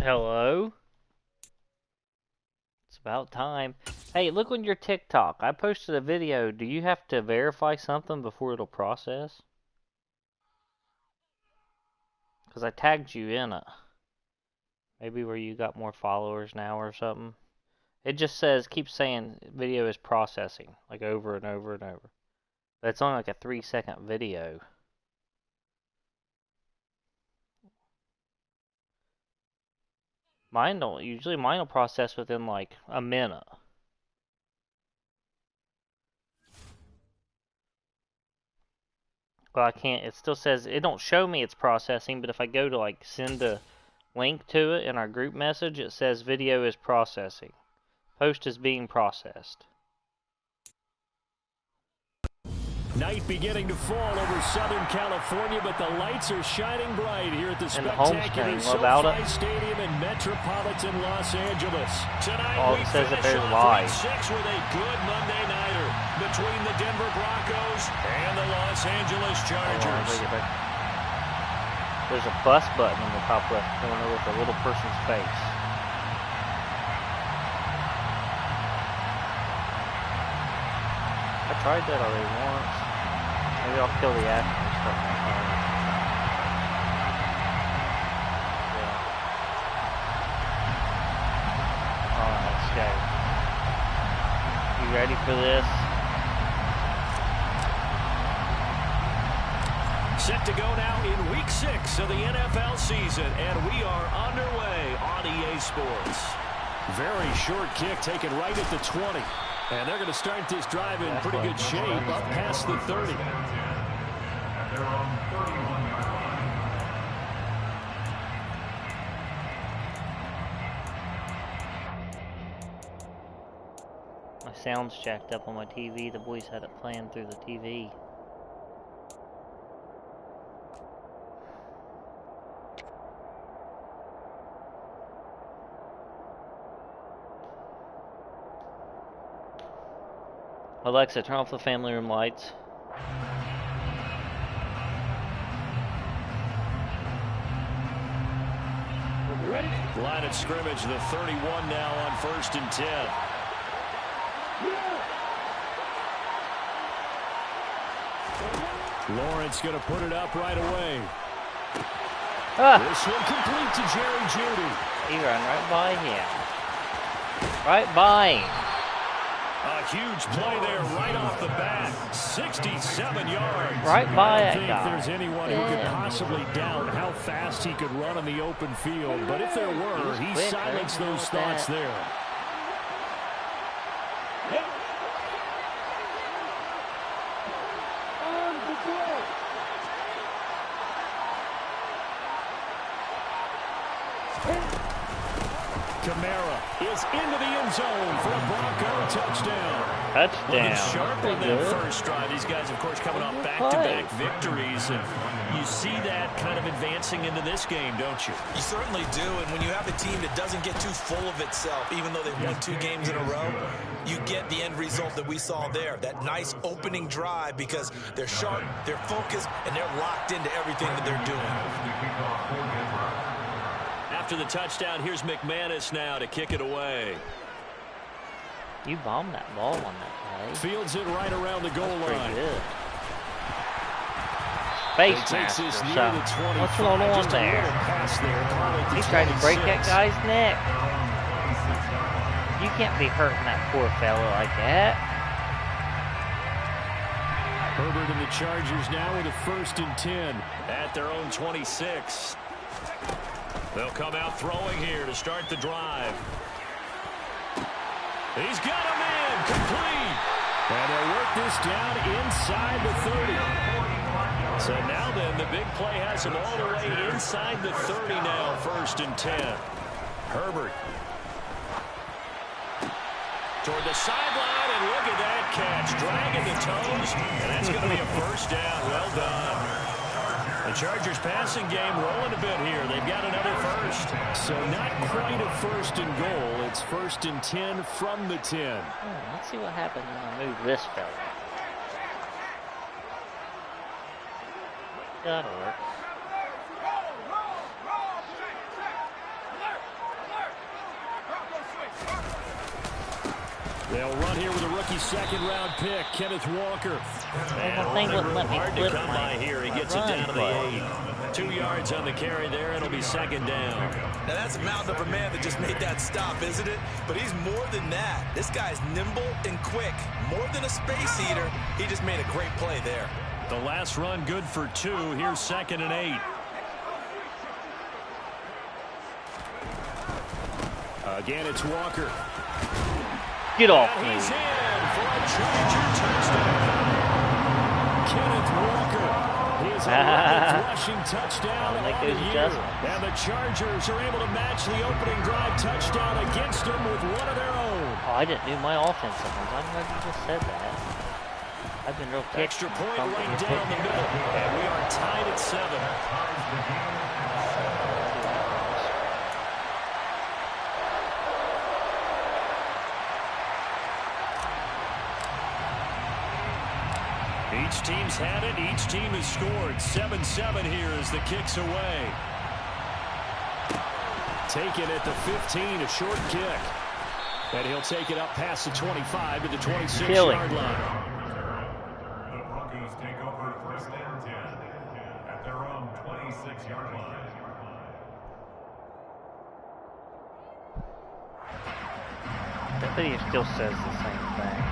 Hello? It's about time. Hey, look on your TikTok. I posted a video. Do you have to verify something before it'll process? Because I tagged you in it. Maybe where you got more followers now or something. It just says, keeps saying video is processing. Like over and over and over. But it's only like a 3-second video. Mine don't. Usually mine will process within like a minute. Well, I can't. It still says it don't show me it's processing, but if I go to like send a link to it in our group message, it says video is processing. Post is being processed. Night beginning to fall over Southern California, but the lights are shining bright here at the spectacular SoFi Stadium in metropolitan Los Angeles. Tonight we finish off Week 6 with a good Monday nighter between the Denver Broncos and the Los Angeles Chargers. There's a plus button in the top left corner with a little person's face. I tried that already once. Maybe I'll kill the action and start my phone. Yeah. Alright, let's go. You ready for this? Set to go now in Week 6 of the NFL season, and we are underway on EA Sports. Very short kick taken right at the 20. And they're going to start this drive in pretty good shape up past the 30. My sound's jacked up on my TV. The boys had it playing through the TV. Alexa, turn off the family room lights. Line of scrimmage, the 31 now on 1st and 10. Lawrence going to put it up right away. This one complete to Jerry Jeudy. He ran right by him. Right by him. A huge play there right off the bat. 67 yards. Right by that guy. I don't think there's anyone who could possibly doubt how fast he could run in the open field. But if there were, he silenced those thoughts there. Kamara is into the end zone for a Bronco touchdown. Touchdown. Sharp on that first drive. These guys, of course, coming off back-to-back victories. And you see that kind of advancing into this game, don't you? You certainly do. And when you have a team that doesn't get too full of itself, even though they've won 2 games in a row, you get the end result that we saw there. That nice opening drive because they're sharp, they're focused, and they're locked into everything that they're doing. After the touchdown, here's McManus now to kick it away. You bombed that ball on that play. Fields it right around the goal line. Good. Face mask or something. What's going on there? He's trying to break that guy's neck. You can't be hurting that poor fella like that. Herbert and the Chargers now with a 1st and 10 at their own 26. They'll come out throwing here to start the drive. He's got a man complete. And they'll work this down inside the 30. So now then, the big play has him all the way inside the 30 now, 1st and 10. Herbert. Toward the sideline, and look at that catch. Dragging the toes, and that's going to be a 1st down. Well done. The Chargers passing game rolling a bit here. They've got another 1st. So not quite a 1st and goal. It's 1st and 10 from the 10. Let's see what happens when I move this fella. That'll work. They'll run here with a rookie second-round pick, Kenneth Walker. And the thing wouldn't let me flip by here. He gets it down to the 8. 2 yards on the carry there. It'll be second down. Now that's a mountain of a man that just made that stop, isn't it? But he's more than that. This guy's nimble and quick. More than a space eater. He just made a great play there. The last run good for 2. Here's second and 8. Again, it's Walker. Get off and me. He's in for a Charger touchdown. Kenneth Walker. His 11th rushing touchdown on the year. And the Chargers are able to match the opening drive touchdown against them with one of their own. Oh, I didn't do my offensive ones. I'm glad you just said that. I've been real quick. Extra point right down the middle. And we are tied at 7. Each team's had it. Each team has scored. 7-7 here as the kick's away. Taken at the 15, a short kick. And he'll take it up past the 25 to the 26-yard line. The Broncos take over first and 10 at their own 26-yard line. That video still says the same thing.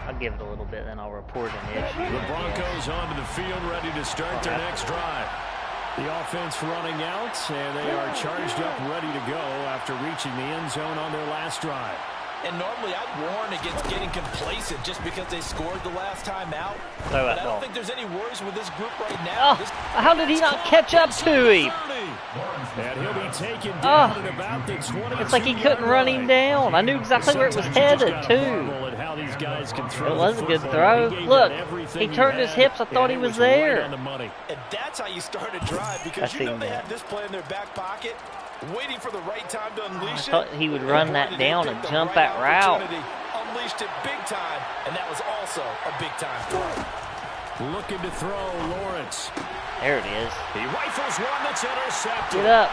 I'll give it a little bit, then I'll report an issue. The Broncos onto the field, ready to start their next drive. The offense running out, and they are charged up, ready to go after reaching the end zone on their last drive. And normally I'd warn against getting complacent just because they scored the last time out. But I don't think there's any worries with this group right now. Oh, how did he not catch up to him? And he'll be taken down at about the 20. It's like he couldn't run him down. I knew exactly where it was headed, too. It was a good throw. Look, he turned his hips. I thought he was there. And that's how you start a drive, because you know they have this play in their back pocket, waiting for the right time to unleash it. I thought he would run that down and jump that route. Unleashed it big time, and that was also a big time throw. Looking to throw, Lawrence. There it is. He rifles one that's intercepted. Get up.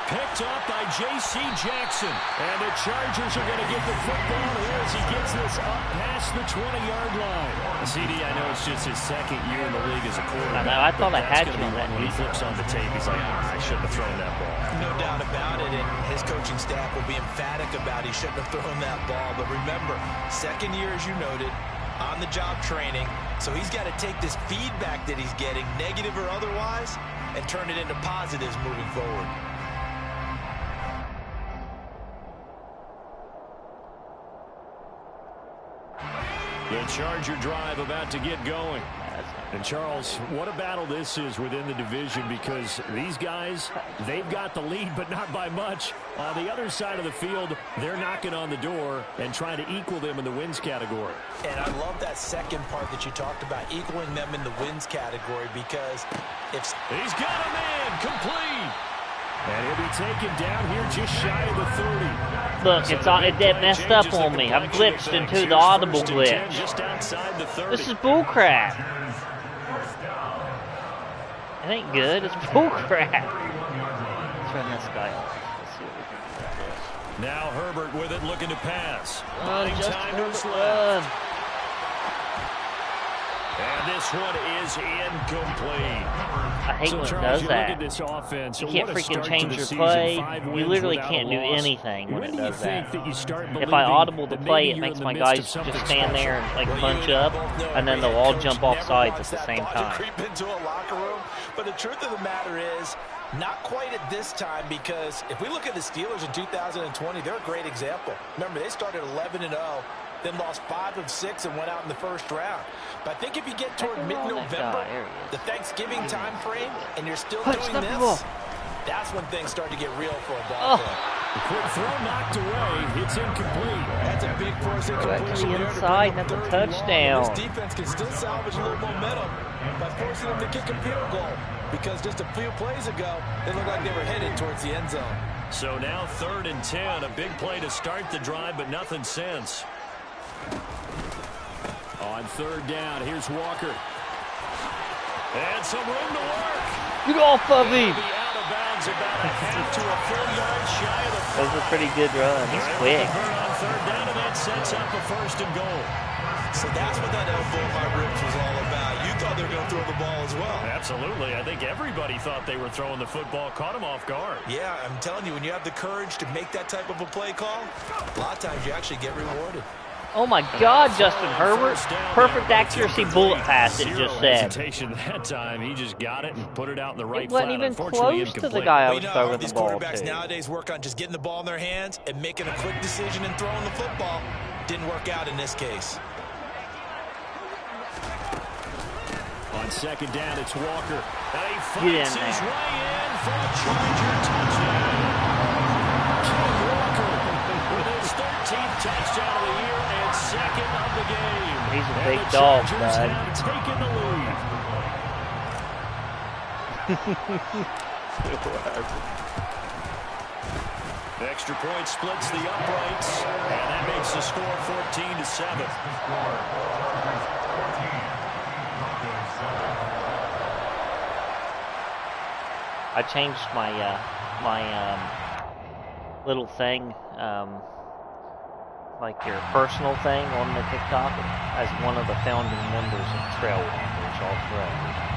Picked up by J.C. Jackson. And the Chargers are going to get the football here as he gets this up past the 20-yard line. CD, I know it's just his second year in the league as a quarterback. I know, I thought I had you on that. When he flips on the tape, he's like, I shouldn't have thrown that ball. No doubt about it, and his coaching staff will be emphatic about he shouldn't have thrown that ball. But remember, second year, as you noted, on-the-job training. So he's got to take this feedback that he's getting, negative or otherwise, and turn it into positives moving forward. The Charger drive about to get going. And Charles, what a battle this is within the division, because these guys, they've got the lead, but not by much. On the other side of the field, they're knocking on the door and trying to equal them in the wins category. And I love that second part that you talked about, equaling them in the wins category, because if he's got a man complete. And he'll be taken down here just shy of the 30. Look, it messed up on me. I've glitched into the audible glitch. Just outside the 30. This is bullcrap. It ain't good. It's bullcrap. Let's run this guy off. Let's see what we can do about this. Now Herbert with it, looking to pass. Just Time and this one is incomplete. I hate when it does that. You can't freaking change your play. You literally can't do anything when it does that. If I audible the play, it makes my guys just stand there and like punch up, and then they'll all jump off sides at the same time. Creep into a locker room. But the truth of the matter is, not quite at this time, because if we look at the Steelers in 2020, they're a great example. Remember, they started 11-0. Then lost 5 of 6 and went out in the first round. But I think if you get toward mid-November, the Thanksgiving time frame, and you're still doing this, that's when things start to get real for a ball player. The quick throw knocked away. It's incomplete. That's a big force incompletion there. Inside, that's a touchdown. This defense can still salvage a little momentum by forcing them to kick a field goal, because just a few plays ago, they looked like they were headed towards the end zone. So now 3rd and 10, a big play to start the drive, but nothing since. On 3rd down, here's Walker. And some room to work. Get off of me. Out of bounds runs about a half to a full yard shy of the 5. That was a pretty good run. He's quick. On third down, and that sets up a 1st and goal. So that's what that elbow in my ribs was all about. You thought they were going to throw the ball as well. Absolutely. I think everybody thought they were throwing the football, caught him off guard. Yeah, I'm telling you, when you have the courage to make that type of a play call, a lot of times you actually get rewarded. Oh my God, Justin Herbert. Perfect accuracy bullet pass, it just said. That time, he just got it and put it out in the right It wasn't even close to the guy I was throwing the ball to. These quarterbacks nowadays work on just getting the ball in their hands and making a quick decision and throwing the football. Didn't work out in this case. On 2nd down, it's Walker. And he fights his way in for a Charger touchdown. Walker with his 13th touchdown of the year and 2nd of the game. He's a big dog, bud. Have taken the lead. Extra point splits the uprights, and that makes the score 14-7. I changed my little thing, like your personal thing on the TikTok, as one of the founding members of Trailwalkers, all friends.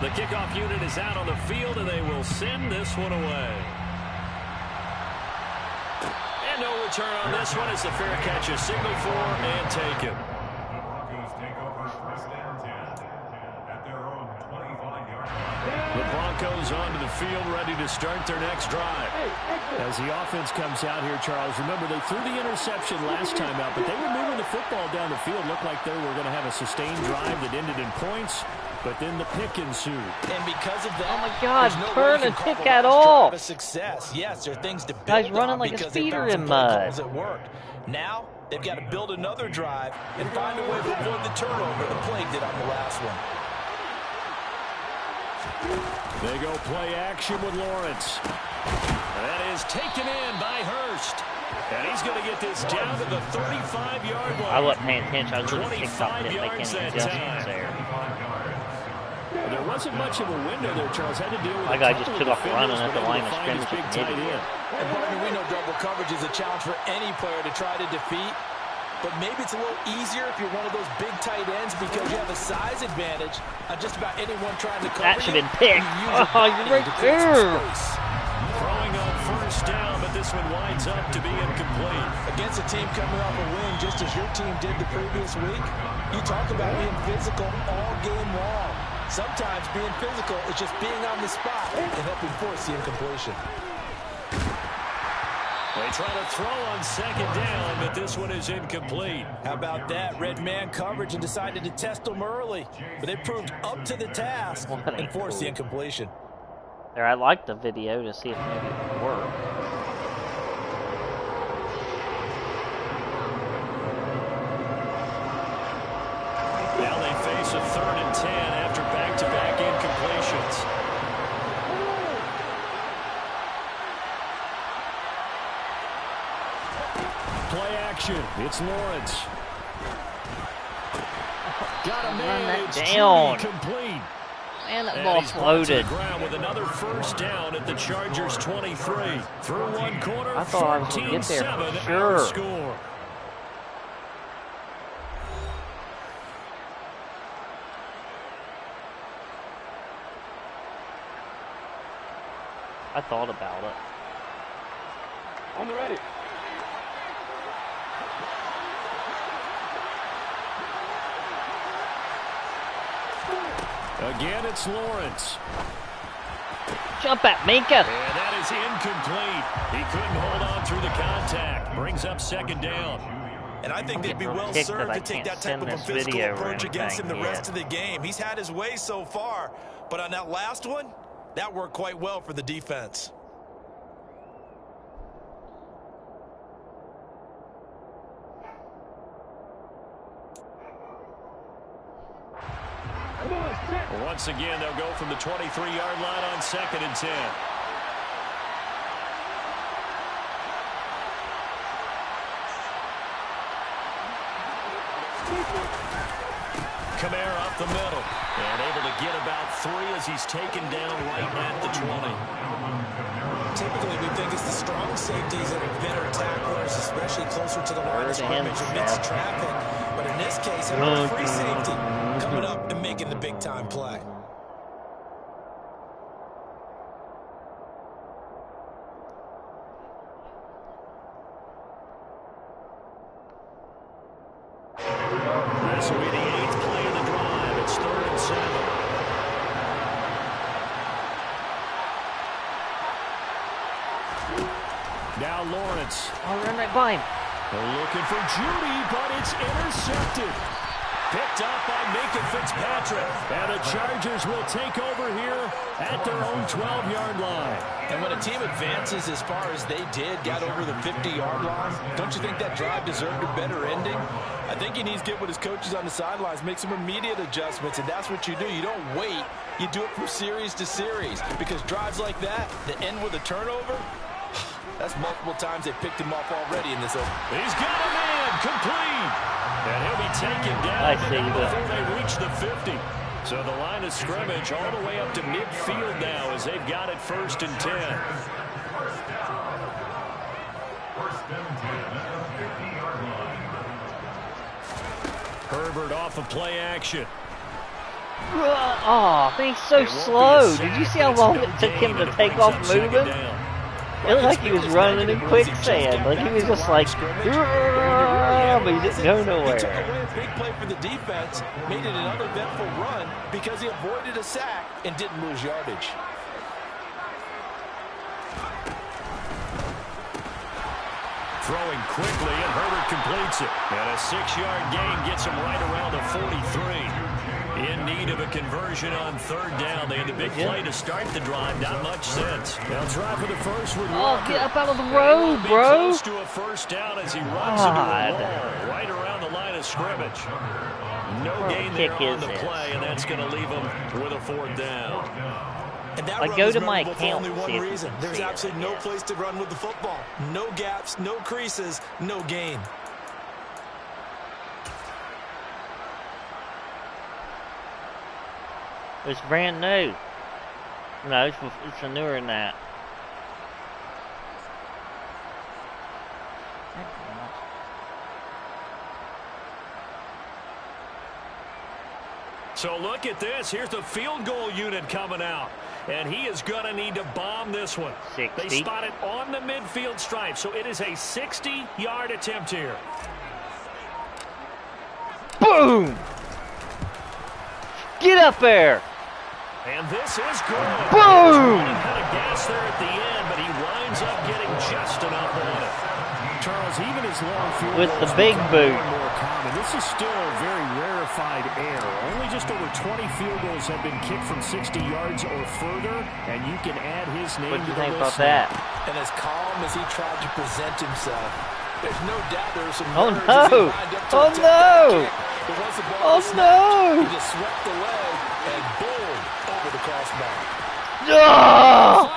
The kickoff unit is out on the field, and they will send this one away. And no return on this one as the fair catch is signaled for and taken. The Broncos take over 1st and 10 at their own 25-yard line. The Broncos onto the field, ready to start their next drive. As the offense comes out here, Charles, remember they threw the interception last time out, but they were moving the football down the field. Looked like they were going to have a sustained drive that ended in points, but then the pick ensued. And because of that, oh my God, no turn and pick at all. Success. Yes, there are things to build Guy's running like a speeder in mud. Now they've got to build another drive and find a way to avoid the turnover the play did on the last one. They go play action with Lawrence. That is taken in by Hurst. And he's going to get this down to the 35-yard line. I wasn't paying attention. I was looking at TikTok, didn't make any adjustments there. There wasn't much of a window there, Charles. Had to deal with my guy just took off running at the line of scrimmage and hit it. And Barney, we know double coverage is a challenge for any player to try to defeat. But maybe it's a little easier if you're one of those big tight ends because you have a size advantage on just about anyone trying to cover. That should have been picked. Oh, you're right there. Throwing on 1st down, but this one winds up to be incomplete. Against a team coming off a win, just as your team did the previous week, you talk about being physical all game long. Sometimes being physical is just being on the spot and helping force the incompletion. They try to throw on 2nd down, but this one is incomplete. How about that? Red man coverage and decided to test them early. But they proved up to the task and forced the incompletion. There, I liked the video to see if maybe it would work. Now they face a 3rd and 10 after back-to-back incompletions. Play action. It's Lawrence. Got a man. Run that it's down. complete. Man, that ball floated. Ground with another 1st down at the Chargers 23. Through one quarter, I thought I was going to get there for sure. Score. I thought about it. On the ready. Again, it's Lawrence. Jump at Minka. And that is incomplete. He couldn't hold on through the contact. Brings up 2nd down. And I think they'd be well served to take that type of a physical approach against him the rest of the game. He's had his way so far, but on that last one, that worked quite well for the defense. Once again, they'll go from the 23-yard line on 2nd and 10. Kamara up the middle. And able to get about 3 as he's taken down right at the 20. Typically, we think it's the strong safeties that are better tacklers, especially closer to the line of scrimmage amidst traffic. But in this case, another free safety coming up and making the big-time play. This will be the 8th play of the drive. It's 3rd and 7. Now Lawrence. I'll run right by him. Looking for Judy, but it's intercepted. Picked up by Minka Fitzpatrick. And the Chargers will take over here at their own 12-yard line. And when a team advances as far as they did, got over the 50-yard line, don't you think that drive deserved a better ending? I think he needs to get with his coaches on the sidelines, make some immediate adjustments, and that's what you do. You don't wait. You do it from series to series, because drives like that end with a turnover, that's multiple times they picked him off already in this open. He's got a man complete. And he'll be taken down before they reach the 50. So the line of scrimmage all the way up to midfield now as they've got it 1st and 10. Herbert off of play action. Oh, he's so slow. Did you see how long it took him to take off moving? It looked like he was running in quicksand. Like he was just like, but he didn't go nowhere. He took away a big play for the defense, made it an uneventful run because he avoided a sack and didn't lose yardage. Throwing quickly, and Herbert completes it. And a 6-yard gain gets him right around the 43. In need of a conversion on 3rd down. They had the big play to start the drive. Not much sense. They'll try for the first with Walker. Oh, get up out of the road, bro. Close to a 1st down as he runs into a wall right around the line of scrimmage. No gain there on the play, and that's going to leave him with a 4th down. And that like, go to my account. Only one reason. There's absolutely no place to run with the football. No gaps, no creases, no gain. It's brand new. No, it's newer than that. So look at this. Here's the field goal unit coming out. And he is going to need to bomb this one. 60. They spot it on the midfield stripe. So it is a 60-yard attempt here. Boom! Get up there! And this is good. Boom! Kind of gas there at the end, but he winds up getting just enough on it. Charles, even his long field with the big boot. More common. This is still a very rarefied air. Only just over 20 field goals have been kicked from 60 yards or further, and you can add his name to the list. What do you think about that? And as calm as he tried to present himself, there's no doubt there was some nerves as he lined up to oh no! He just swept the leg and boom, over the crossbar. Oh!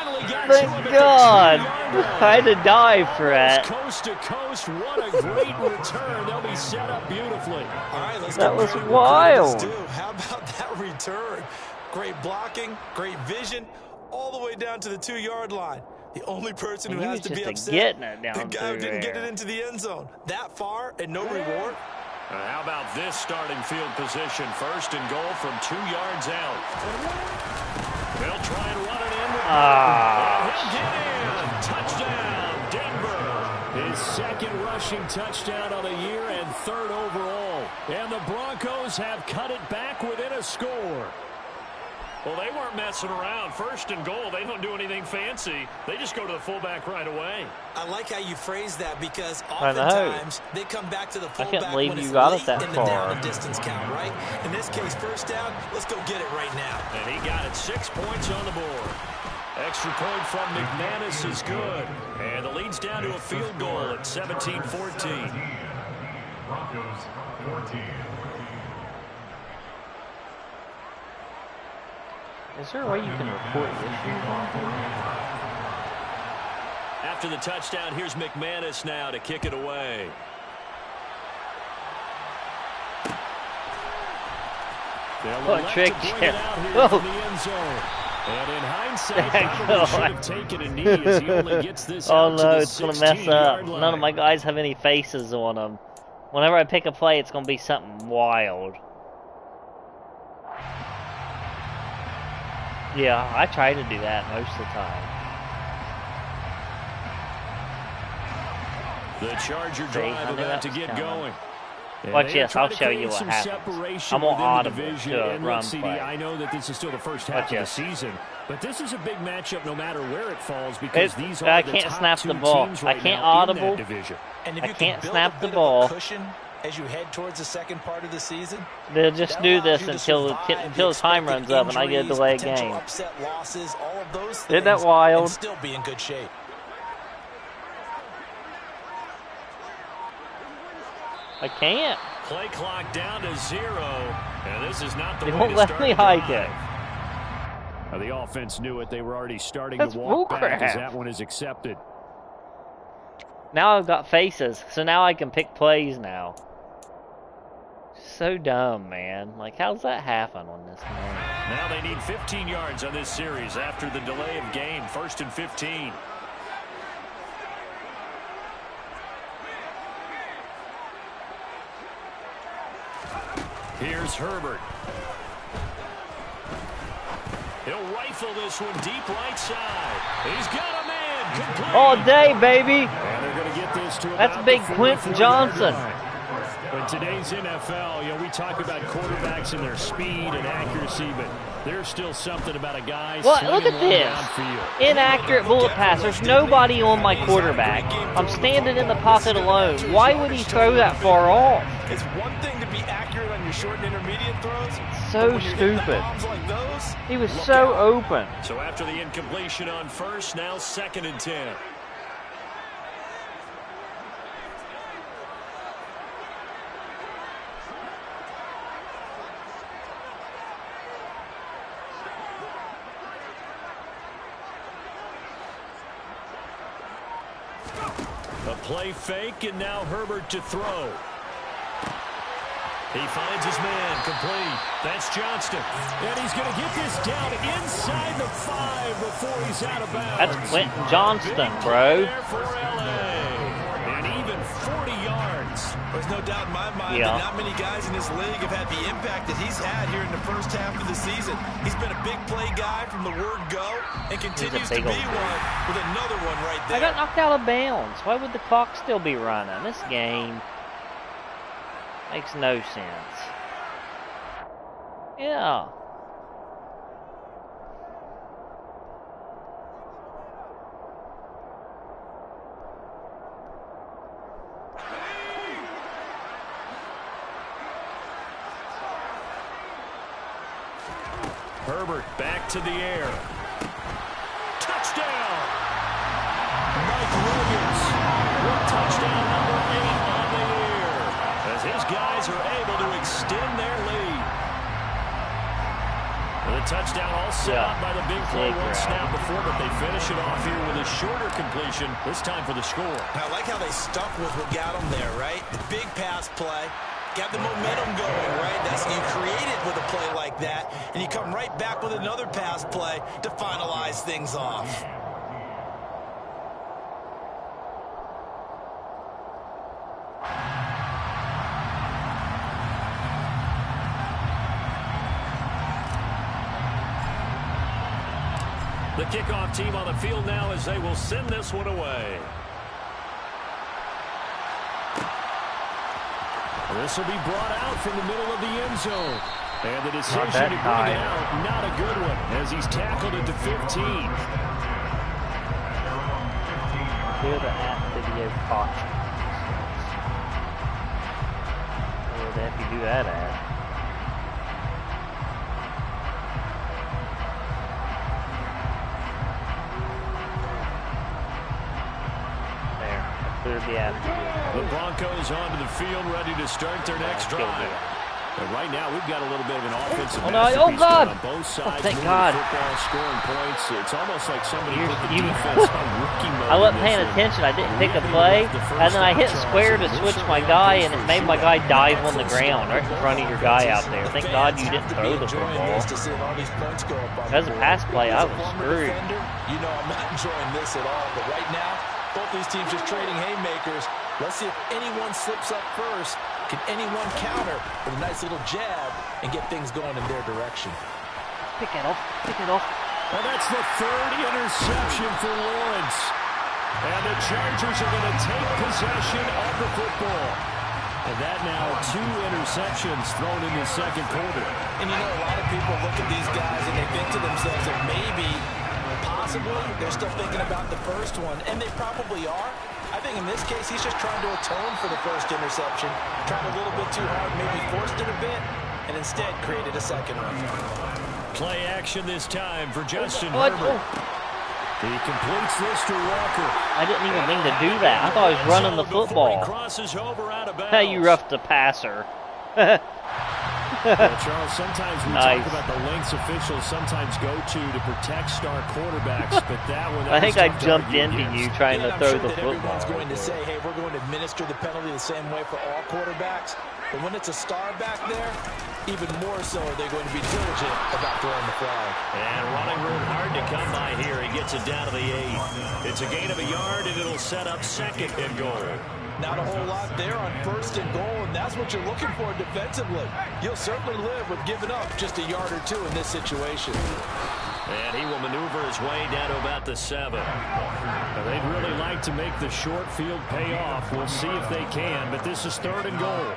Thank God! I had to dive for that. Coast to coast, what a great return. They'll be set up beautifully. All right, let's that was wild. How about that return? Great blocking, great vision, all the way down to the 2-yard line. The only person who has to be upset, the guy who didn't get it into the end zone. That far and no reward. How about this starting field position? 1st and goal from 2 yards out. They'll try and run it in. He'll get in. Touchdown, Denver. His 2nd rushing touchdown of the year and 3rd overall. And the Broncos have cut it back within a score. Well, they weren't messing around. 1st and goal, they don't do anything fancy. They just go to the fullback right away. I like how you phrase that because oftentimes they come back to the fullback when it's got late it that in the far. down and distance count, right? In this case, 1st down, let's go get it right now. And he got it 6 points on the board. Extra point from McManus is good. And the lead's down to a field goal at 17-14. Broncos 14. Is there a way you can report issues on here? After the touchdown, here's McManus now to kick it away. What trick check? Whoa. And in hindsight, probably should have taken a knee as he only gets this oh no, it's going to mess up. None of my guys have any faces on them. Whenever I pick a play, it's going to be something wild. Yeah, I try to do that most of the time. The Charger drive about to get going. Watch this, I'll show you what happens. I'm on audible to run play. I know that this is still the first half of the season, but this is a big matchup no matter where it falls because these are the top two teams right now in that division. And if I you can't build snap a the bit ball. of a cushion as you head towards the second part of the season, they'll just do this until the time runs up and I get a delay game. Upset losses, all of those things, isn't that wild? and still be in good shape. I can't. Play clock down to 0, and this is not the They way won't to let start me the hike drive. it. The offense knew it. They were already starting That's to walk back as bullcrap. that one is accepted. Now I've got faces, so now I can pick plays now. So dumb, man. Like, how's that happen on this game? Now they need 15 yards on this series after the delay of game. 1st and 15. Here's Herbert. He'll rifle this one deep right side. He's got a man. Complete. All day, baby. And they're going to get this to That's about big the Quentin 44-yard Johnson. line. In today's NFL, we talk about quarterbacks and their speed and accuracy, but there's still something about a guy. What? Look at this. Downfield. Inaccurate bullet pass. There's nobody on my quarterback. I'm standing in the pocket alone. Why would he throw that far off? It's one thing to be accurate on your short and intermediate throws. So stupid. Like those, He was so open. So after the incompletion on first, now 2nd and 10. A play fake, and now Herbert to throw. He finds his man, complete. That's Johnston. And he's going to get this down inside the 5 before he's out of bounds. That's Quentin Johnston, bro. For LA. And even 40 yards. There's no doubt in my mind that not many guys in this league have had the impact that he's had here in the first half of the season. He's been a big play guy from the word go and continues to be one with another one right there. I got knocked out of bounds. Why would the clock still be running? This game makes no sense. Yeah. Herbert back to the air. Touchdown! Mike Williams with touchdown number 8 on the year as his guys are able to extend their lead. The touchdown all set up by the big play one snap before, but they finish it off here with a shorter completion, this time for the score. I like how they stuck with what got them there, right? The big pass play. Got the momentum going, right? That's you create it with a play like that, and you come right back with another pass play to finalize things off. The kickoff team on the field now as they will send this one away. This will be brought out from the middle of the end zone. And the decision to bring it out, not a good one, as he's tackled it to 15. Hear the app video caution. Where the heck you do that at? There, I cleared the app. The Broncos onto the field, ready to start their next drive. And right now, we've got a little bit of an offensive oh God! on both sides. Thank God! Football, scoring points. It's almost like somebody put the defense on rookie mode. I wasn't paying attention. I didn't pick a play, and then I hit square to switch my guy, and it made my guy dive on the ground right in front of your guy out there. Thank God you didn't throw the football. As a pass play, I was screwed. You know I'm not enjoying this at all, but right now, both these teams just trading haymakers. Let's see if anyone slips up first. Can anyone counter with a nice little jab and get things going in their direction? Pick it off. Pick it off. Well, that's the third interception for Lawrence. And the Chargers are going to take possession of the football. And that now 2 interceptions thrown in the second quarter. And you know, a lot of people look at these guys and they think to themselves that maybe, possibly, they're still thinking about the first one. And they probably are. I think in this case, he's just trying to atone for the first interception. Tried a little bit too hard, maybe forced it a bit, and instead created a second one. Play action this time for Justin Herbert. He completes this to Walker. I didn't even mean to do that. I thought I was running the football. Hey, you roughed the passer. Well, Charles, sometimes we talk about the lengths officials sometimes go to protect star quarterbacks, but that one... I think I jumped into you trying to throw the football. Everyone's going to say, hey, we're going to administer the penalty the same way for all quarterbacks. But when it's a star back there, even more so they're going to be diligent about throwing the flag. And running room hard to come by here. He gets it down to the 8. It's a gain of a yard, and it'll set up second and goal. Not a whole lot there on first and goal, and that's what you're looking for defensively. You'll certainly live with giving up just a yard or 2 in this situation. And he will maneuver his way down to about the 7. Now, they'd really like to make the short field pay off. We'll see if they can, but this is third and goal.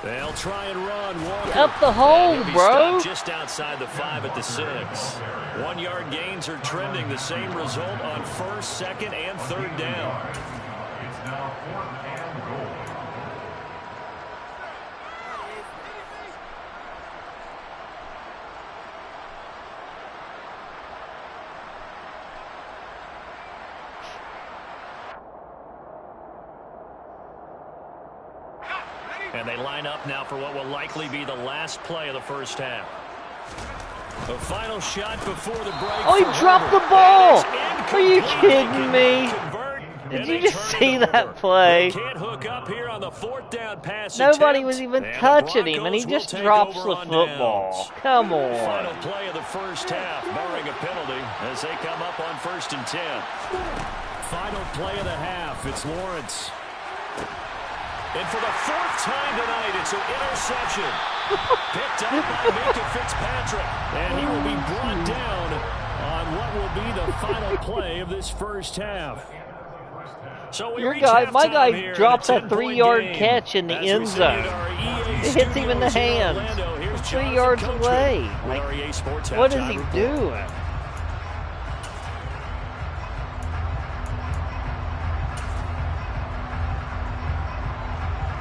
They'll try and run. Walker. Up the hole, bro. Just outside the 5 at the 6. 1-yard gains are trending. The same result on first, second, and third down. It's now 4th and goal. And they line up now for what will likely be the last play of the first half. The final shot before the break. Oh, he dropped the ball! Are you kidding me? Did you just see that play? Can't hook up here on the 4th down pass. Nobody was even touching him, and he just drops the football. Come on. Final play of the first half, barring a penalty, as they come up on 1st and 10. Final play of the half. It's Lawrence. And for the 4th time tonight, it's an interception. Picked up by Minka Fitzpatrick. And he will be brought down on what will be the final play of this first half. So my guy drops a 3-yard catch in the end zone. It hits him in the hands. 3 yards away. Like, what is he doing?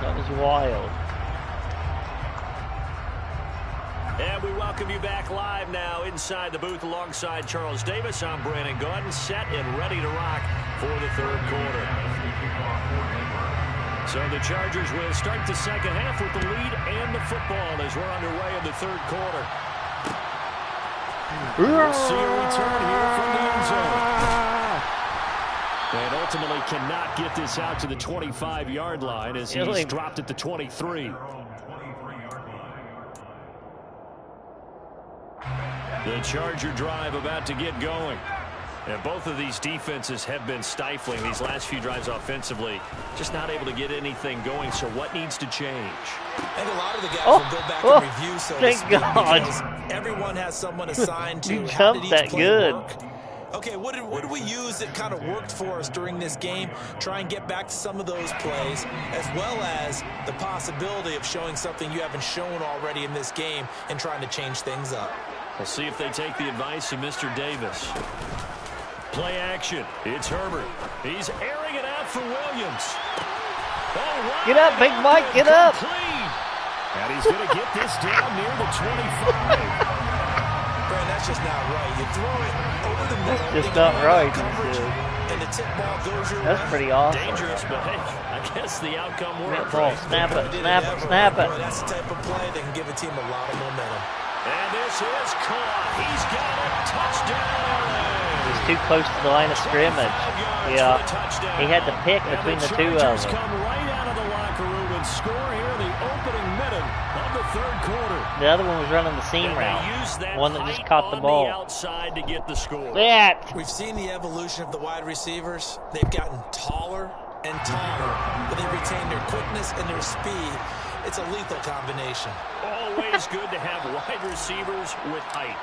That was wild. And we welcome you back live now inside the booth alongside Charles Davis. I'm Brandon Gordon, set and ready to rock for the third quarter. So the Chargers will start the second half with the lead and the football as we're underway in the third quarter. We'll see a return here from the end zone. And ultimately cannot get this out to the 25-yard line as he's dropped at the 23. The Charger drive about to get going. And both of these defenses have been stifling these last few drives offensively. Just not able to get anything going. So what needs to change? I think a lot of the guys will go back and review. So thank God. Everyone has someone assigned to how did each play work. Okay, what did we use that kind of worked for us during this game? Try and get back to some of those plays, as well as the possibility of showing something you haven't shown already in this game and trying to change things up. We'll see if they take the advice of Mr. Davis. Play action. It's Herbert. He's airing it out for Williams. Right. Get up, Big Mike, get up. And he's going to get this down near the 25. Brand, that's just not right. You throw it over the middle. That's just not right. and the tip ball goes your way. That's pretty awesome. Dangerous, but hey, I guess the outcome worked. Ball, snap it, snap it, snap it. Boy, that's the type of play that can give a team a lot of momentum. And this is caught. He's got a touchdown. He's too close to the line of scrimmage. Yeah, he had to pick between the two of them. Come right out of the locker room and score here in the opening minute of the third quarter. The other one was running the seam route. One that just caught the ball. Outside to get the score. That. We've seen the evolution of the wide receivers. They've gotten taller and taller, but they retain their quickness and their speed. It's a lethal combination. Always good to have wide receivers with height.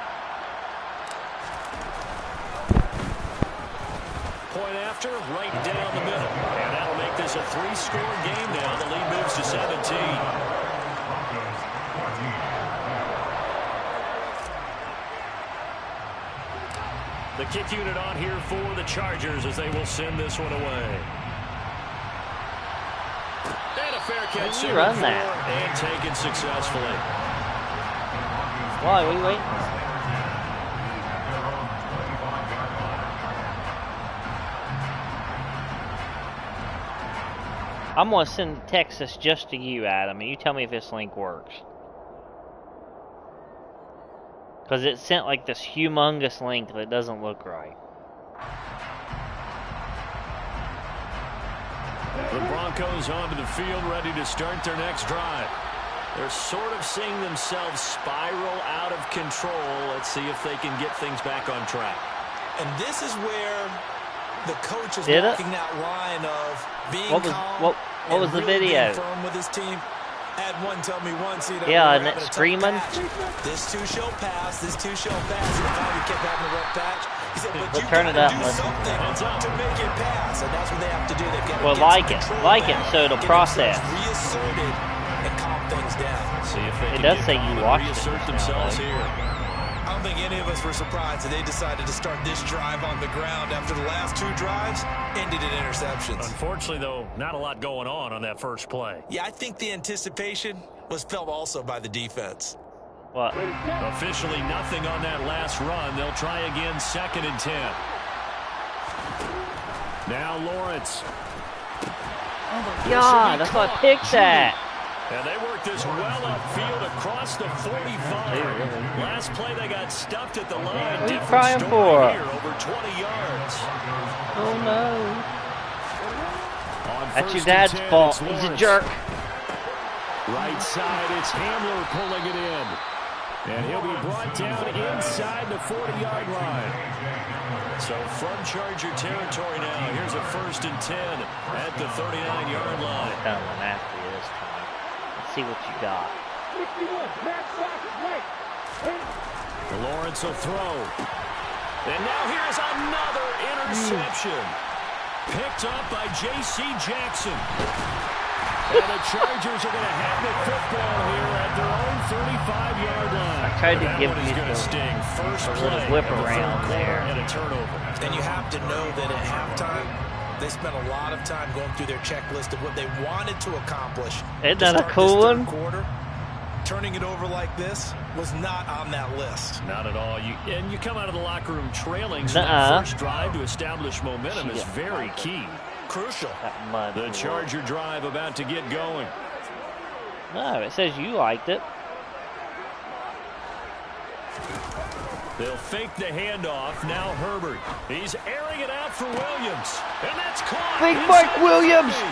Point after, right down the middle. And that'll make this a 3-score game now. The lead moves to 17. The kick unit on here for the Chargers as they will send this one away. And a fair catch. You run that. And taken successfully. Why? What are you waiting? I'm going to send Texas just to you, Adam, and you tell me if this link works. Because it sent like this humongous link that doesn't look right. The Broncos onto the field, ready to start their next drive. They're sort of seeing themselves spiral out of control. Let's see if they can get things back on track. And this is where the coach is Did walking it? that line of being What was the really video? being firm with his team. Add one, tell me one. See, Yeah, and it screaming. This two shall pass. This two shall pass. And finally kept having a rough patch. He said, but you turn it up, do listen. something to make it pass, and that's what they have to do. They've got to Well, get like some it, control like back, it, so it'll get process. themselves reasserted and calm things down. See if they It can does get say calm you and watched it, reassert it themselves sounds here. I don't think any of us were surprised that they decided to start this drive on the ground after the last two drives ended in interceptions. Unfortunately, though, not a lot going on that first play. Yeah, I think the anticipation was felt also by the defense. What? Officially nothing on that last run. They'll try again, 2nd and 10. Now Lawrence. God, that's why I picked that. And they worked this well upfield across the 45. Last play they got stuffed at the line. What are you Different crying story for? here, over 20 yards. Oh no. On That's your 1st and dad's 10, fault. it's He's a Lawrence. jerk. Right side, it's Hamler pulling it in. And he'll be brought down inside the 40-yard line. So from Charger territory now, here's a 1st and 10 at the 39-yard line. Coming after you this time. Let's see what you got. Lawrence will throw. And now here's another interception. Picked up by J.C. Jackson. And the Chargers are going to have the football here at their own 35-yard line. I tried to That give one is you gonna the- sting. First a little play whip of the third around quarter there. and a turnover. And you have to know that at halftime, they spent a lot of time going through their checklist of what they wanted to accomplish. Isn't to that a start cool this third one? Quarter. Turning it over like this was not on that list. Not at all. You come out of the locker room trailing, so Nuh-uh. that first drive to establish momentum is Shit. very key. Crucial. That mud. The Charger drive about to get going. No, it says you liked it. They'll fake the handoff. Now Herbert. He's airing it out for Williams. And that's caught. Big inside Mike the Williams. 50.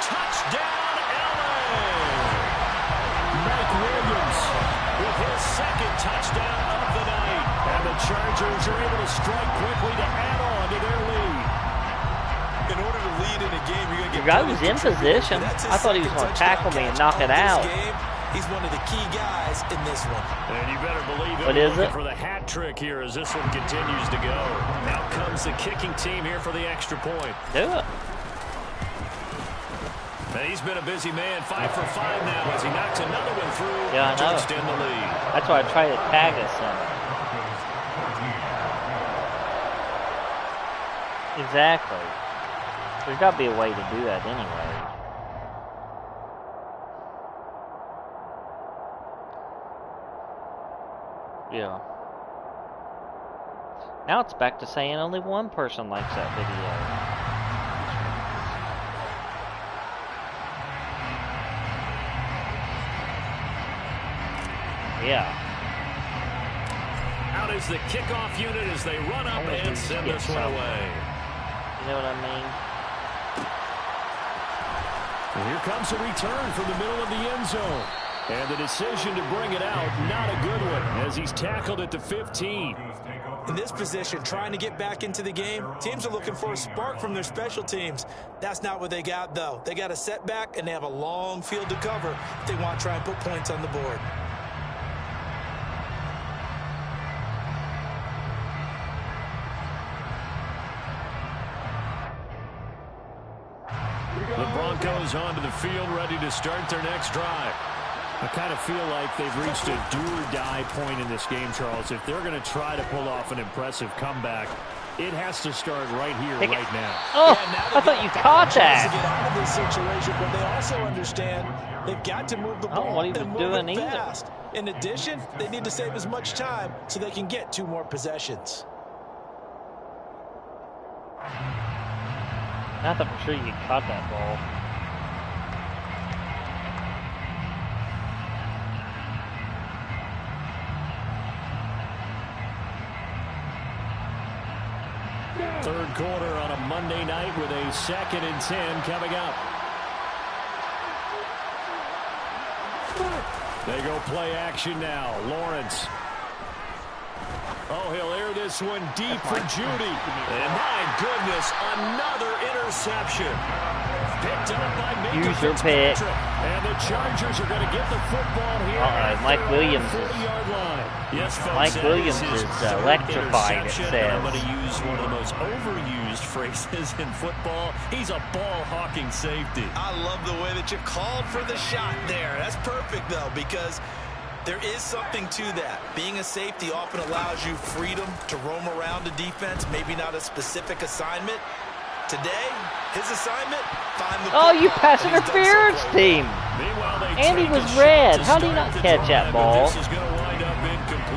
Touchdown, LA. Mike Williams with his 2nd touchdown of the night. And the Chargers are able to strike quickly to add on to their lead. In order to lead in a game, you're going to get The guy was in position. I thought he was going to tackle me and knock it out. He's one of the key guys in this one. And you better believe it. What is Looking it? for the hat trick here as this one continues to go. Out comes the kicking team here for the extra point. Do it. And he's been a busy man, 5 for 5 now as he knocks another one through Yeah, I to know. extend the lead. That's why I tried to tag us some. Exactly. There's got to be a way to do that anyway. Yeah. Now it's back to saying only one person likes that video. Yeah. Out is the kickoff unit as they run up and send this one away. You know what I mean? And here comes a return from the middle of the end zone. And the decision to bring it out, not a good one, as he's tackled at the 15. In this position, trying to get back into the game, teams are looking for a spark from their special teams. That's not what they got, though. They got a setback, and they have a long field to cover if they want to try and put points on the board. The Broncos onto the field, ready to start their next drive. I kind of feel like they've reached a do-or-die point in this game, Charles. If they're going to try to pull off an impressive comeback, it has to start right here, right now. Oh, I thought you caught that. To get out of this situation, but they also understand they've got to move the ball. I don't know what he was doing either. Fast. In addition, they need to save as much time so they can get 2 more possessions. I thought for sure you caught that ball. Third quarter on a Monday night with a 2nd and 10 coming up. They go play action now. Lawrence. Oh, he'll air this one deep for Judy. And my goodness, another interception. Picked up by User pick. And the Chargers are going to get the football here. Mike Williams is, yes, folks, Mike Williams is electrified, it says. I'm going to use one of the most overused phrases in football. He's a ball-hawking safety. I love the way that you called for the shot there. That's perfect, though, because there is something to that. Being a safety often allows you freedom to roam around the defense, maybe not a specific assignment. Today, his assignment, find the Oh, you pass interference team. And he was red. How did he not catch that ball?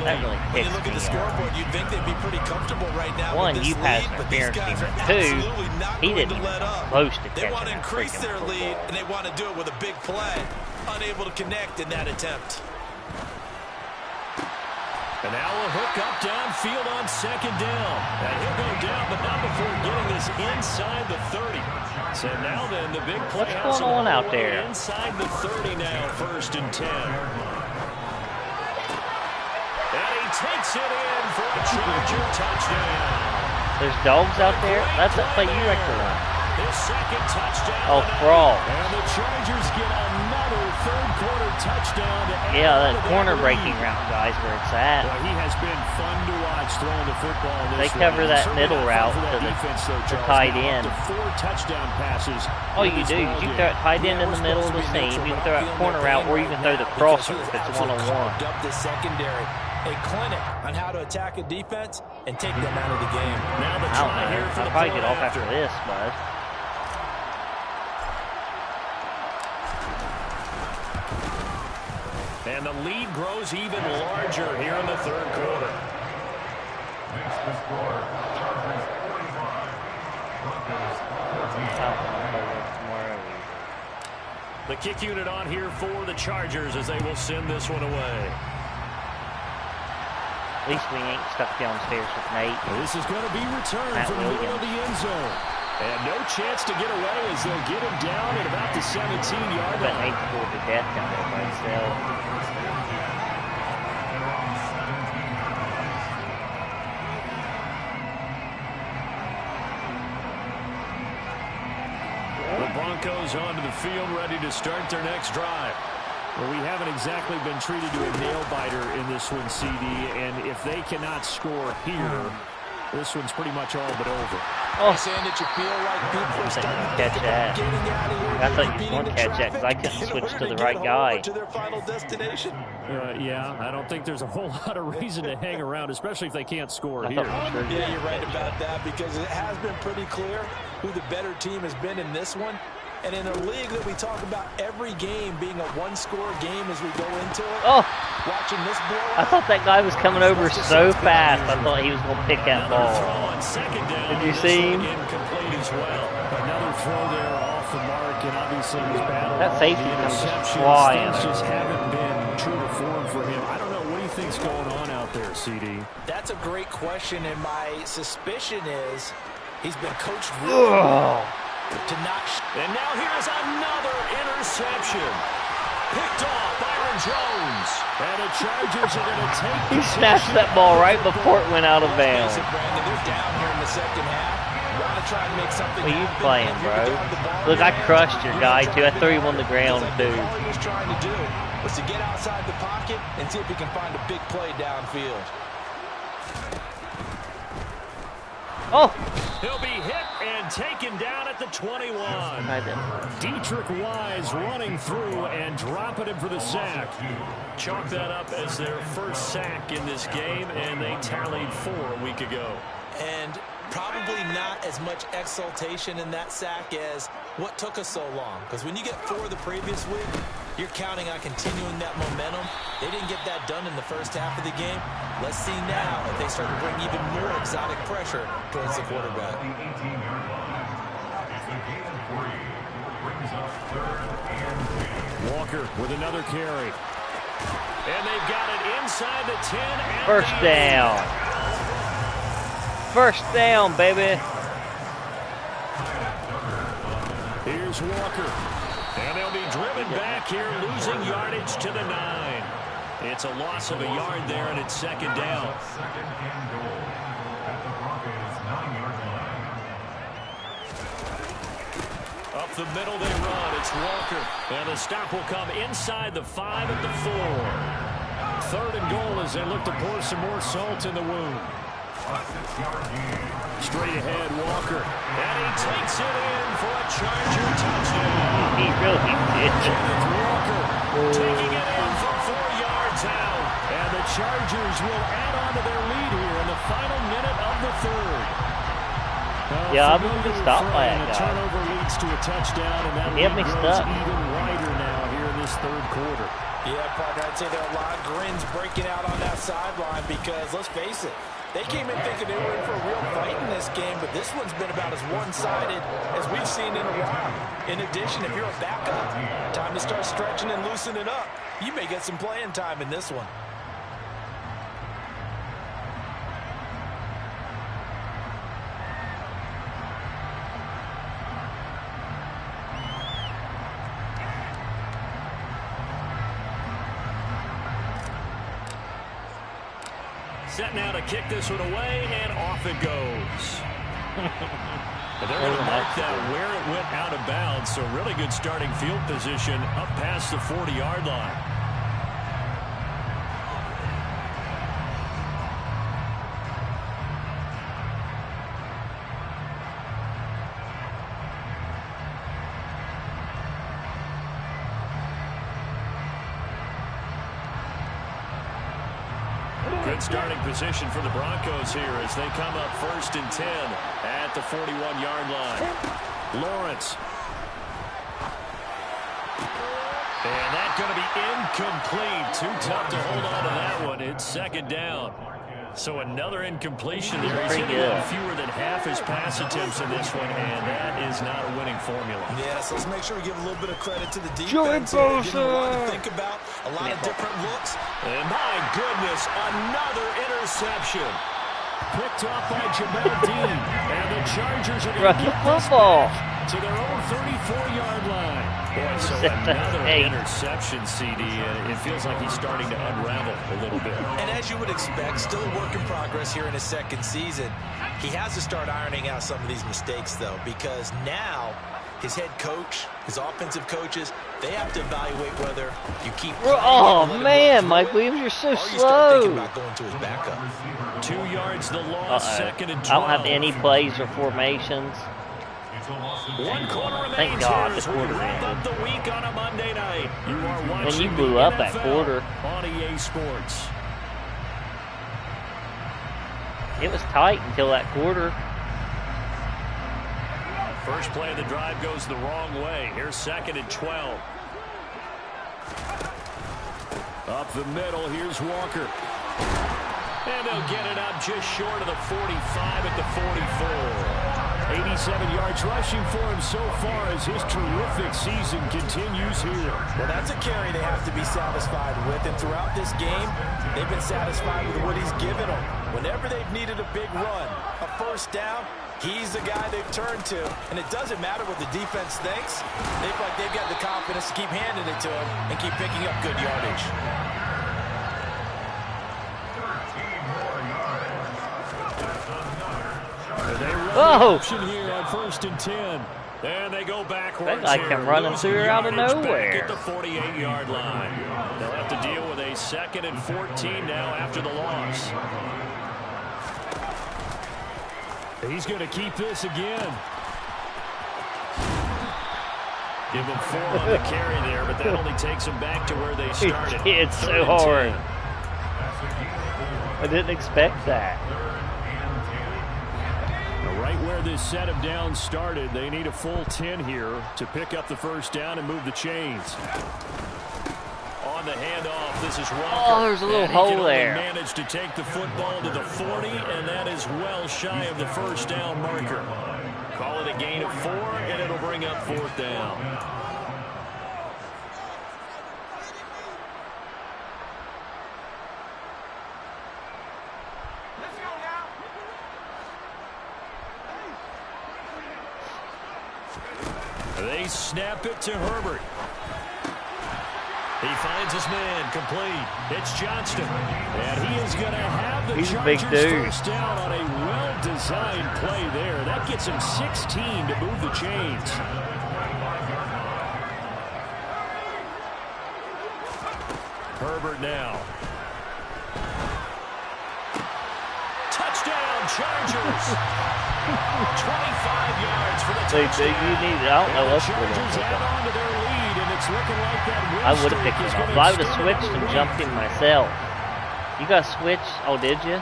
That really When you pissed look at me the off. scoreboard, you'd think they'd be pretty comfortable right now. One, with this you passed lead, but these interference guys team. are Two, absolutely not he going didn't to even let come up. close to They want to catching that increase freaking their lead, football. and they want to do it with a big play. Unable to connect in that attempt. And now a hook up downfield on 2nd down. And he'll go down, but not before getting this inside the 30. So now then, the big play. What's going on out there? Inside the 30 now, 1st and 10. And he takes it in for a Charger touchdown. There's dogs out there? That's a play you like to run. His 2nd touchdown. Oh, Crawl. And the Chargers get another 3rd quarter touchdown. Yeah, that corner breaking route, guys, where it's at. Well, he has been fun to watch throwing the football. They cover that middle route to the tight end. 4 touchdown passes. All you do is you throw it tight end in the middle of the seam, you can throw it corner route, or you can throw the crosser if it's one-on-one. Up the secondary. A clinic on how to attack a defense and take them out of the game. Now the I don't try know. here for I'll the probably point get off after this, bud. And the lead grows even larger here in the 3rd quarter. Makes the score. Chargers 45. Broncos 14. The kick unit on here for the Chargers as they will send this one away. At least we ain't stuck downstairs with Nate. This is going to be returned Matt from the middle of Williams. the end zone. And no chance to get away as they'll get him down at about the 17-yard But line. Nate's pulled to death down there by himself. The Broncos onto the field, ready to start their next drive. Well, we haven't exactly been treated to a nail-biter in this one, CD, and if they cannot score here, this one's pretty much all but over. Oh, Saying that you feel like people are starting to catch think that. about getting out of here. I thought you was beating going to the catch that because I traffic couldn't in switch order to the get right home guy. To their final destination. Yeah, I don't think there's a whole lot of reason to hang around, especially if they can't score I here. thought for sure. Yeah, you're right about that because it has been pretty clear who the better team has been in this one. And in a league that we talk about every game being a one-score game as we go into it, watching this blowout, I thought that guy was coming over so fast. I thought he was going to pick that ball. Did you see him? Incomplete as well. Another throw there off the mark, and obviously he's battling that safety comes flying. Things just haven't been true to form for him. I don't know, what do you think's going on out there, CD? That's a great question, and my suspicion is he's been coached really well to not. And now here's another interception. Picked off Byron Jones. And the Chargers are going to take. He snatched that ball right before it went out of bounds. They're down here in the second half. Want to try and make something what are you happen. playing, bro? Look, I crushed your guy, too. I threw him on the ground, too. All he was trying to do was to get outside the pocket and see if he can find a big play downfield. Oh! He'll be hit and taken down at the 21. Dietrich Wise running through and dropping him for the sack. Chalk that up as their first sack in this game, and they tallied 4 a week ago. And probably not as much exultation in that sack as what took us so long. Because when you get 4 the previous week, you're counting on continuing that momentum. They didn't get that done in the first half of the game. Let's see now if they start to bring even more exotic pressure towards the quarterback. Walker with another carry. And they've got it inside the 10. And first down. First down, baby. Here's Walker. And they'll be driven back here, losing yardage to the 9. It's a loss of a yard there, and it's second down. Second and goal at the Broncos' 9-yard line. Up the middle they run. It's Walker. And the stop will come inside the 5 at the 4. Third and goal as they look to pour some more salt in the wound. Straight ahead, Walker. And he takes it in for a Charger touchdown. He really did. Kenneth Walker taking it in from 4 yards out. And the Chargers will add on to their lead here in the final minute of the 3rd. Yeah, I'm going to stop by that guy. Turnover leads to a touchdown, and that lead grows even wider now here in this 3rd quarter. Yeah, partner, I'd say there are a lot of grins breaking out on that sideline because, let's face it, they came in thinking they were in for a real fight in this game, but this one's been about as one-sided as we've seen in a while. In addition, if you're a backup, time to start stretching and loosening up. You may get some playing time in this one. Set now to kick this one away, and off it goes. But they're going to mark that where it went out of bounds, so really good starting field position up past the 40-yard line. Good starting position for the Broncos here as they come up 1st and 10 at the 41-yard line. Lawrence. And that's going to be incomplete. Too tough to hold on to that one. It's second down. So another incompletion there. He's hitting fewer than half his pass attempts in this one, and that is not a winning formula. Yes, let's make sure we give a little bit of credit to the defense. Giving a lot to think about, a lot of different looks. And my goodness, another interception. Picked off by Jamel Dean. And the Chargers are going to get this back to their own 34-yard line. Boy, so another interception, CD. It feels like he's starting to unravel a little bit. And as you would expect, still a work in progress here in his second season. He has to start ironing out some of these mistakes, though, because now his head coach, his offensive coaches, they have to evaluate whether you keep. Oh man, Mike Williams, you're so slow. You start thinking about going to his backup. 2 yards the loss, second and 12. I don't have any plays or formations. One quarter remains. Thank God the quarter wrap up the week on a Monday night. You are watching and you blew up that NFL quarter on EA Sports. It was tight until that quarter. First play of the drive goes the wrong way. Here's 2nd and 12. Up the middle, here's Walker. And they'll get it up just short of the 45 at the 44. 87 yards rushing for him so far as his terrific season continues here. Well, that's a carry they have to be satisfied with. And throughout this game, they've been satisfied with what he's given them. Whenever they've needed a big run, a first down, he's the guy they've turned to. And it doesn't matter what the defense thinks. They feel like they've got the confidence to keep handing it to him and keep picking up good yardage. Oh! Here on 1st and 10. And they go backwards. That guy can run him through out of nowhere. At the 48-yard line. They'll have to deal with a 2nd and 14 now after the loss. He's going to keep this again. Give him 4 on the carry there, but that only takes them back to where they started. It's so hard. I didn't expect that. Right where this set of downs started, they need a full 10 here to pick up the first down and move the chains. On the handoff, this is Walker. Oh, there's a little hole there. He managed to take the football to the 40, and that is well shy of the first down marker. Call it a gain of 4, and it'll bring up 4th down. They snap it to Herbert. He finds his man complete. It's Johnston. And he is going to have the Chargers first down on a well-designed play there. That gets him 16 to move the chains. Herbert now. Touchdown, Chargers. 25 yards for the touchdown. You need, I don't know what's going I would have picked it up. I would have switched and jumped him myself. You got to switch? Oh, did you?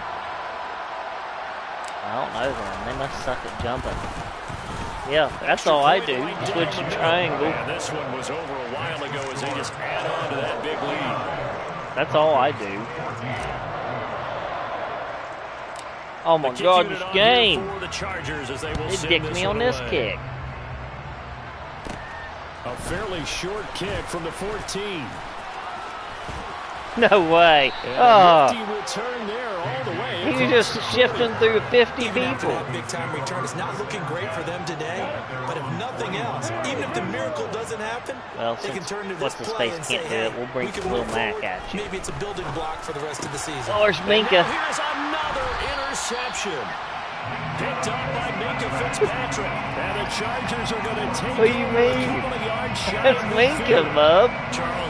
I don't know then. They must suck at jumping. Yeah, that's all I do. Switch and triangle. Yeah, this one was over a while ago as they just add on to that big lead. That's all I do. Oh my God, this game! It dicked me on this kick. A fairly short kick from the 14. No way. Oh. Return there all the way. He was just shifting through 50 even people. That big time return is not looking great for them today. But if nothing else, even if the miracle doesn't happen, well, they can turn to this what's the play space and can't say, do it. hey, We'll bring Will Mack at you. Maybe it's a building block for the rest of the season. Oh, there's Minka. Here's another interception. Picked up by Minka Fitzpatrick. And the Chargers are going to take what do you mean? That's Minka, bub.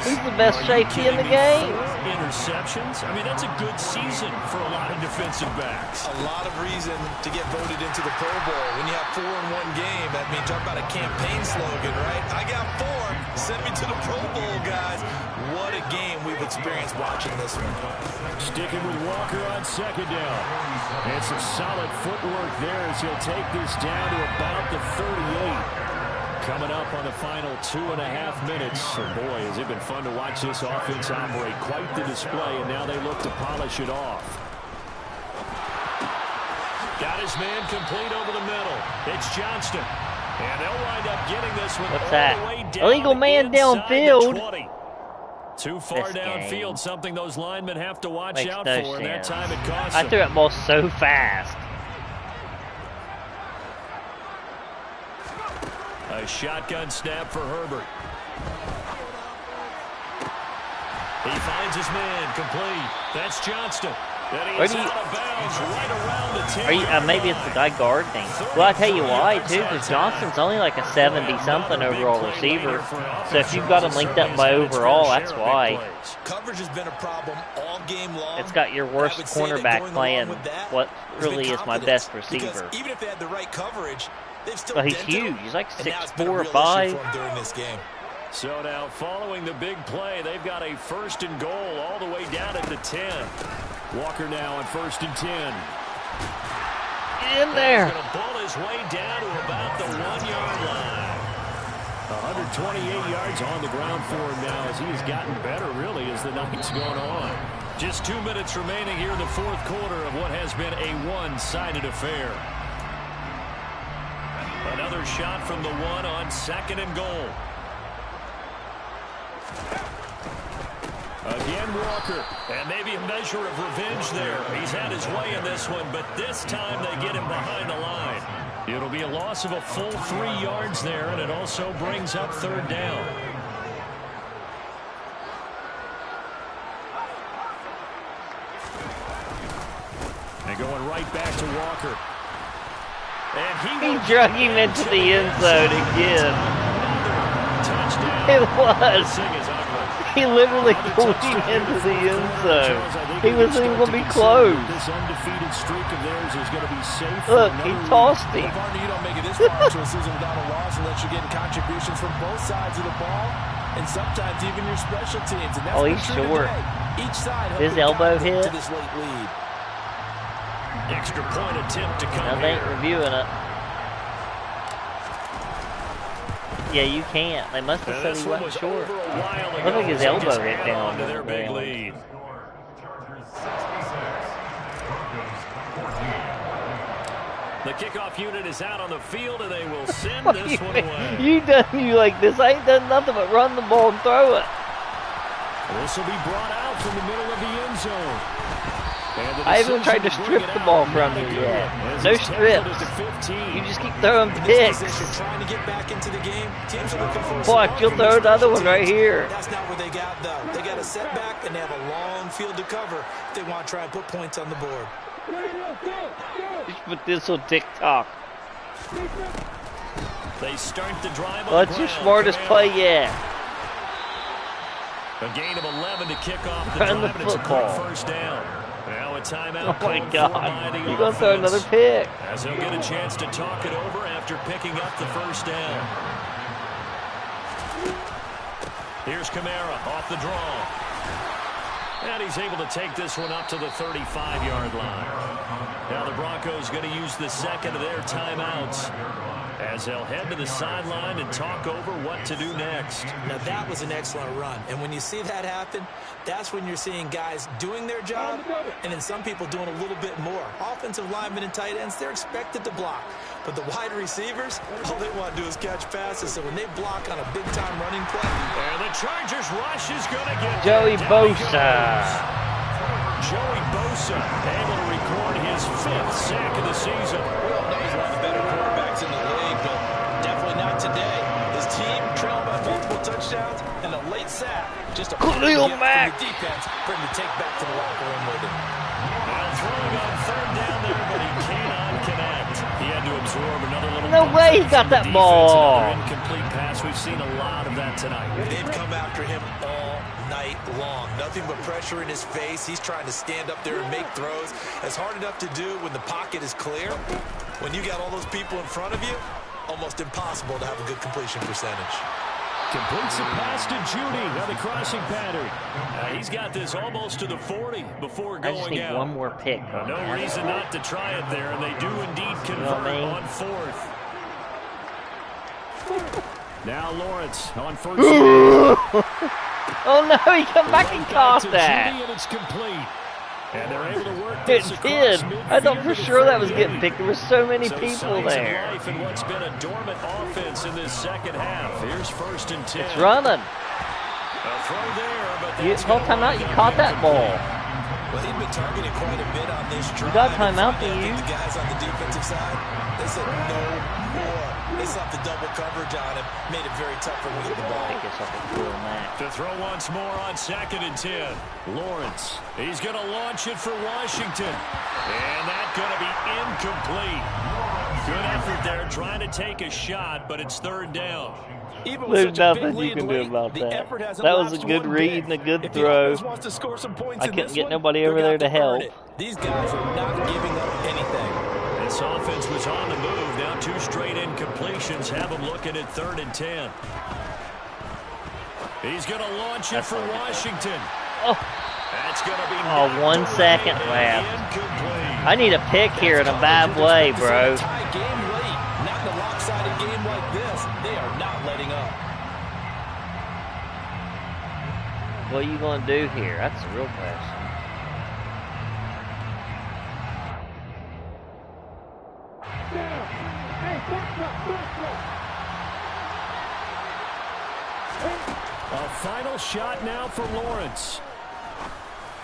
He's the best safety in the game. Interceptions? I mean, that's a good season for a lot of defensive backs. A lot of reason to get voted into the Pro Bowl. When you have 4 in one game, that means talk about a campaign slogan, right? I got 4. Send me to the Pro Bowl, guys. What a game we've experienced watching this one. Sticking with Walker on 2nd down. And some solid footwork there as he'll take this down to about the 38. Coming up on the final 2.5 minutes. And boy, has it been fun to watch this offense operate. Quite the display, and now they look to polish it off. Got his man complete over the middle. It's Johnston. And they'll wind up getting this one. What's that? Illegal man downfield. Too far downfield, something those linemen have to watch out for, and that time it cost them. I threw that ball so fast. A shotgun snap for Herbert. He finds his man complete. That's Johnston. Then he's out of bounds right around the 10. Maybe it's the guy guarding. Well, I tell you why, too, because Johnston's only like a 70-something overall receiver. So if you've got him linked up by overall, that's why. Coverage has been a problem all game long. It's got your worst cornerback playing what really is my best receiver. Even if they had the right coverage, they've still well, he's huge. He's like 6'4" or 5. During this game. So now, following the big play, they've got a 1st and goal all the way down at the 10. Walker now on 1st and 10. Get in there. He's going to pull his way down to about the 1-yard of 28 yards on the ground for him now as he's gotten better, really, as the night's gone on. Just 2 minutes remaining here in the fourth quarter of what has been a one-sided affair. Another shot from the one on 2nd and goal. Again, Walker. And maybe a measure of revenge there. He's had his way in this one, but this time they get him behind the line. It'll be a loss of a full 3 yards there, and it also brings up 3rd down. And going right back to Walker. And he drug him into the end zone again. Touchdown. It was. He literally pulled him into the end zone. He wasn't even going to be close. This undefeated streak of theirs is going to be safe. Look, he tossed him. You don't make it this far to a season without a loss unless you're getting contributions from both sides of the ball, and sometimes even your special teams. And that's he's short. Each side his elbow hit. To this late lead. Extra point attempt to come I ain't reviewing it. Yeah, you can't. They must have said he wasn't short. Looked like his elbow hit down. Their big lead. The kickoff unit is out on the field, and they will send this one away. You like this. I ain't done nothing but run the ball and throw it. This will be brought out from the middle of the end zone. I haven't tried to strip the ball from you yet. No strips. You just keep throwing picks. Trying to get back into the game. Teams are looking for Watch, you'll throw another one right here. That's not what they got, though. They got a setback, and they have a long field to cover if they want to try and put points on the board. Just put this on TikTok. They start the drive. Well, that's your smartest play yet. A gain of 11 to kick off the drive, and it's a quick first down. Now a timeout. Oh my God! You're gonna throw another pick. As he'll get a chance to talk it over after picking up the first down. Here's Kamara off the draw. And he's able to take this one up to the 35-yard line. Now the Broncos going to use the second of their timeouts as they'll head to the sideline and talk over what to do next. Now that was an excellent run. And when you see that happen, that's when you're seeing guys doing their job and then some people doing a little bit more. Offensive linemen and tight ends, they're expected to block. But the wide receivers, all they want to do is catch passes. So when they block on a big-time running play. And the Chargers rush is going to get Joey Bosa. Joey Bosa able to record his 5th sack of the season. Well, he's one of the better quarterbacks in the league, but definitely not today. His team trailed by multiple touchdowns and a late sack. Just a Khalil Mack. From the defense for him to take back to the locker room with him. Now throwing on 3rd down there, but he cannot connect. He had to absorb another little. No way he got that ball. Another incomplete pass. We've seen a lot of that tonight. They've come after him all night long. Nothing but pressure in his face. He's trying to stand up there and make throws. It's hard enough to do when the pocket is clear. When you got all those people in front of you, almost impossible to have a good completion percentage. Completes the pass to Judy on the crossing pattern. He's got this almost to the 40 before going out. I just need one more pick. No reason not to try it there, and they do indeed convert on 4th. Now Lawrence on 1st. Oh no, he come back and caught that. Judy, and it's complete. And they're able to work It this did. I thought for sure that was getting picked. picked. There were so many people there. Life in what's been a dormant offense in this second half. Here's 1st and 10. It's running. A throw there, but The whole time out, you caught that ball. Well, he's been targeted quite a bit on this drive. You got timeout to The use. guys on the defensive side, they said no more. They slapped the double coverage on him, made it very tough for him to get the ball. To throw once more on 2nd and 10. Lawrence, he's going to launch it for Washington. And that's going to be incomplete. Good effort there, trying to take a shot, but it's 3rd down. There's nothing you can do about that. That was a good read and a good throw. I couldn't get nobody over there to help. These guys are not giving up anything. This offense was on the move. Now 2 straight incompletions have them looking at 3rd and 10. He's going to launch it for Washington. Oh. That's going to be 1 second left. Incomplete. I need a pick here in a bad way, bro. Tie game late. Not in a lopsided game like this. They are not letting up. What are you going to do here? That's the real question. A final shot now for Lawrence.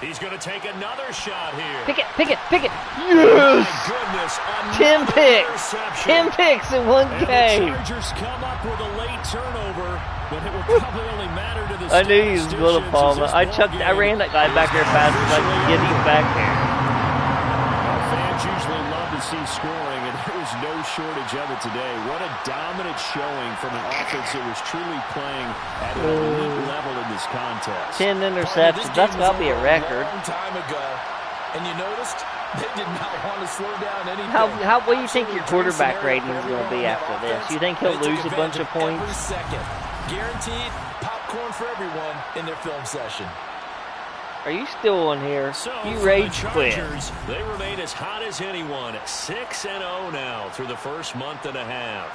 He's going to take another shot here. Pick it, pick it, pick it. Yes! My goodness, 10 picks. 10 picks in one game. The Chargers come up with a late turnover, but it will probably only matter to the I knew he was going to fall. I ran that guy back there fast as I could get him back there. Fans usually love to see scoring, and there was no shortage of it today. What a dominant showing from an offense that was truly playing at an elite level in this contest. 10 interceptions. That's got to be a record. Long time ago, and you noticed they did not want to slow down anything. What do you think your quarterback rating is going to be after this? You think he'll lose a bunch of points? Every second. Guaranteed popcorn for everyone in their film session. Are you still on here? So You rage quit. They remain as hot as anyone at 6-0 now through the first month and a half.